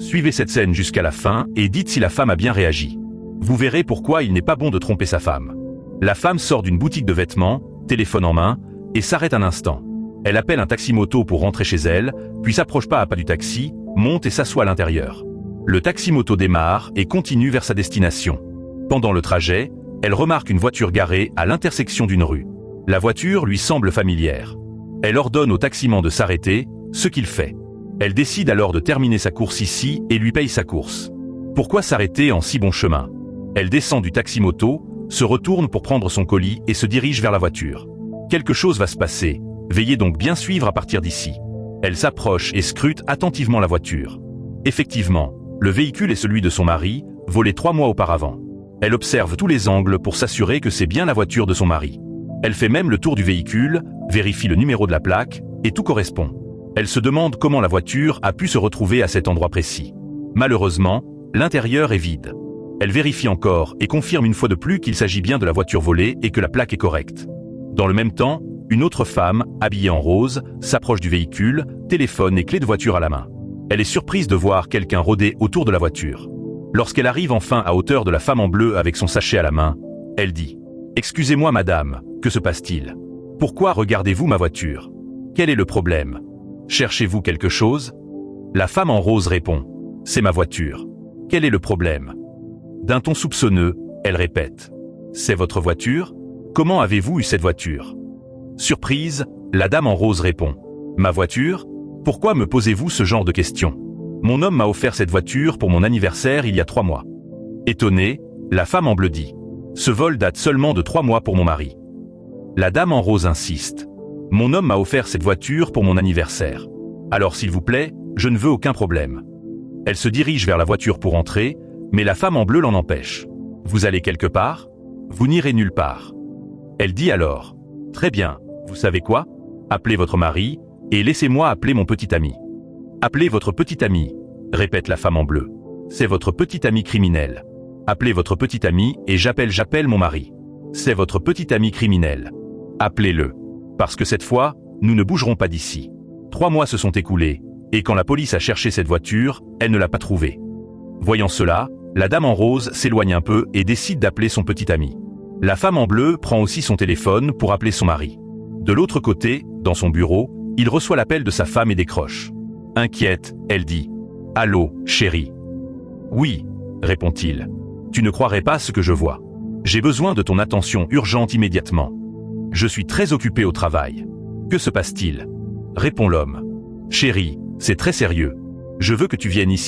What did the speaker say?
Suivez cette scène jusqu'à la fin et dites si la femme a bien réagi. Vous verrez pourquoi il n'est pas bon de tromper sa femme. La femme sort d'une boutique de vêtements, téléphone en main, et s'arrête un instant. Elle appelle un taxi-moto pour rentrer chez elle, puis s'approche pas à pas du taxi, monte et s'assoit à l'intérieur. Le taxi-moto démarre et continue vers sa destination. Pendant le trajet, elle remarque une voiture garée à l'intersection d'une rue. La voiture lui semble familière. Elle ordonne au taximan de s'arrêter, ce qu'il fait. Elle décide alors de terminer sa course ici et lui paye sa course. Pourquoi s'arrêter en si bon chemin? Elle descend du taxi-moto, se retourne pour prendre son colis et se dirige vers la voiture. Quelque chose va se passer, veuillez donc bien suivre à partir d'ici. Elle s'approche et scrute attentivement la voiture. Effectivement, le véhicule est celui de son mari, volé 3 mois auparavant. Elle observe tous les angles pour s'assurer que c'est bien la voiture de son mari. Elle fait même le tour du véhicule, vérifie le numéro de la plaque, et tout correspond. Elle se demande comment la voiture a pu se retrouver à cet endroit précis. Malheureusement, l'intérieur est vide. Elle vérifie encore et confirme une fois de plus qu'il s'agit bien de la voiture volée et que la plaque est correcte. Dans le même temps, une autre femme, habillée en rose, s'approche du véhicule, téléphone et clé de voiture à la main. Elle est surprise de voir quelqu'un rôder autour de la voiture. Lorsqu'elle arrive enfin à hauteur de la femme en bleu avec son sachet à la main, elle dit « Excusez-moi madame, que se passe-t-il? Pourquoi regardez-vous ma voiture? Quel est le problème? Cherchez-vous quelque chose ?» La femme en rose répond « C'est ma voiture. Quel est le problème ?» D'un ton soupçonneux, elle répète « C'est votre voiture? Comment avez-vous eu cette voiture ?» Surprise, la dame en rose répond « Ma voiture? Pourquoi me posez-vous ce genre de questions? Mon homme m'a offert cette voiture pour mon anniversaire il y a 3 mois. » Étonnée, la femme en bleu dit « Ce vol date seulement de 3 mois pour mon mari. » La dame en rose insiste « Mon homme m'a offert cette voiture pour mon anniversaire. Alors s'il vous plaît, je ne veux aucun problème. » Elle se dirige vers la voiture pour entrer, mais la femme en bleu l'en empêche. « Vous allez quelque part? Vous n'irez nulle part. » Elle dit alors « Très bien, vous savez quoi? Appelez votre mari, et laissez-moi appeler mon petit ami. » « Appelez votre petit ami, » répète la femme en bleu. « C'est votre petit ami criminel. Appelez votre petit ami et j'appelle mon mari. C'est votre petit ami criminel. Appelez-le. Parce que cette fois, nous ne bougerons pas d'ici. 3 mois se sont écoulés, et quand la police a cherché cette voiture, elle ne l'a pas trouvée. » Voyant cela, la dame en rose s'éloigne un peu et décide d'appeler son petit ami. La femme en bleu prend aussi son téléphone pour appeler son mari. De l'autre côté, dans son bureau, il reçoit l'appel de sa femme et décroche. Inquiète, elle dit « Allô, chérie ?»« Oui, » répond-il. « Tu ne croirais pas ce que je vois. J'ai besoin de ton attention urgente immédiatement. Je suis très occupé au travail. Que se passe-t-il ?» Répond l'homme. « Chérie, c'est très sérieux. Je veux que tu viennes ici. »